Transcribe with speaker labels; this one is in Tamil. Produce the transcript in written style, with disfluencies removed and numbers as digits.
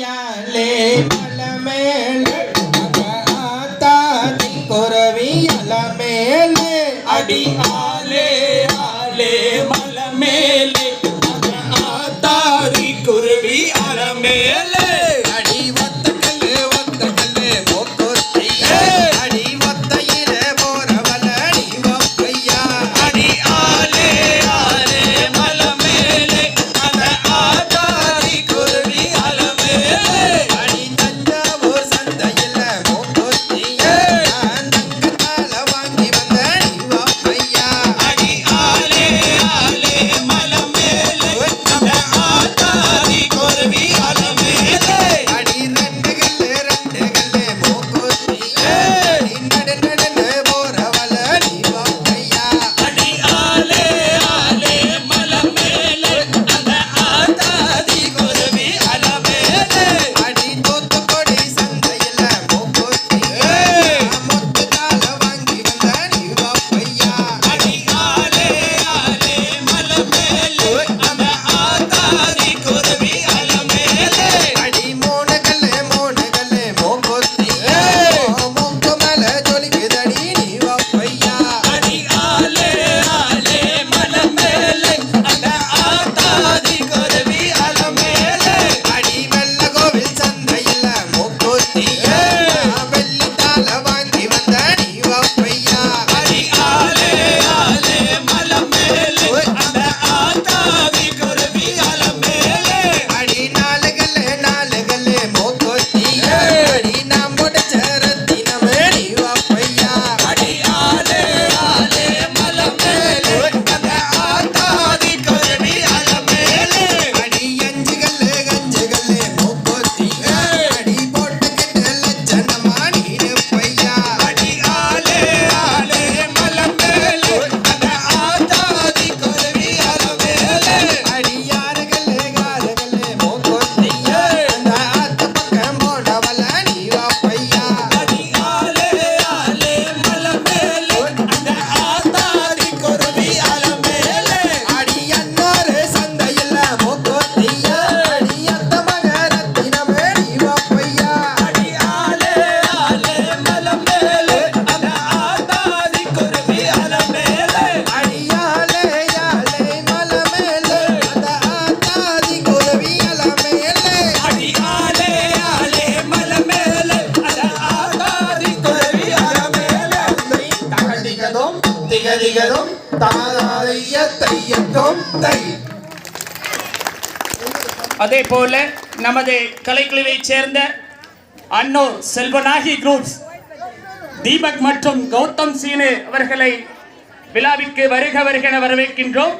Speaker 1: அடியாலே மலமேலே ஆத்தாதி குருவி அலமேலே
Speaker 2: அடியாலே ஆலே மலமேலே ஆத்தாதி குருவி அலமேலே
Speaker 1: அடி ஒத்த கல்லு மோக்கொத்திய அடி ஒத்தையில போறவல அடி ஒப்பையா
Speaker 2: அடியாலே ஆலே மலமேலே ஆத்தாதி குருவி அலமேலே
Speaker 1: அடி தஞ்சாவூர் சந்தையில மோக்கொத்திய தங்கத்தால வாங்கி வந்த அடி ஒப்பையா
Speaker 2: அடியாலே ஆலே மலமேலே ஆத்தாதி குருவி அலமேலே
Speaker 1: அடி ரெண்டு கல்லு மோக்கொத்திய அடி நடு நடுன்னு போறவல அடி ஒப்பையா
Speaker 2: அடியாலே ஆலே மலமேலே ஆத்தாதி குருவி அலமேலே
Speaker 1: அடி தூத்துக்குடி சந்தையில மோக்கொத்திய மொத்தத்தால வாங்கி வந்த அடி ஒப்பையா
Speaker 2: அடியாலே ஆலே மலமேலே ஆத்தாதி குருவி அலமேலே
Speaker 1: அடி மூணு கல்லு மோக்கொத்திய மூக்கு மேல ஜொலிக்குதடி நீ ஒப்பையா
Speaker 2: அடியாலே ஆலே மலமேலே ஆத்தாதி குருவி அலமேலே
Speaker 1: அடி வெள்ள கோவில் சந்தையில மோக்கொத்திய வெள்ளித்தால வாங்கி வந்த நீ ஒப்பையா
Speaker 2: அடியாலே ஆலே மலமேலே ஆத்தாதி குருவி அலமேலே
Speaker 1: அடி நாலு கல்லு மோக்கொத்திய அடி நாம் முடிச்ச ரத்தினமே நீ ஒப்பையா
Speaker 2: அடியாலே ஆலே மலமேலே ஆத்தாதி குருவி அலமேலே
Speaker 1: அடி அஞ்சு கல்லு மோக்கொத்திய அடி போட்டுக்கிட்ட லட்சணமா நீ பையா
Speaker 2: அடியாலே ஆலே மலமேலே ஆத்தாதி குருவி அலமேலே
Speaker 1: அடி யாரு கல்லு மோக்கொத்திய அந்த ஆத்து பக்கம் போனவல நீ பையா
Speaker 2: அடியாலே ஆலே மலமேலே ஆத்தாதி குருவி அலமேலே
Speaker 1: அடி அன்னாரு சந்தையில மோக்கொத்திய அடி அத்த மக ரத்தினமே நீ பையா
Speaker 2: அடியாலே ஆலே மலமேலே ஆத்தாதி குருவி அலமேலே
Speaker 1: அடியாலே யாலே மலமேலே அந்த ஆத்தாதி குருவி அலமேலே
Speaker 2: அடியாலே ஆலே மலமேலே ஆத்தாதி குருவி அலமேலே
Speaker 1: தகதிகதும் திகதிகதும் தாதாதைய தையத்தும் தை
Speaker 3: அதே போல நமது கலைக்குழுவைச் சேர்ந்த அன்னூர் செல்வநாயகி குரூப்ஸ் தீபக் மற்றும் கௌதம் சீனு அவர்களை விழாவிற்கு வருக வருக என வரவேற்கின்றோம்.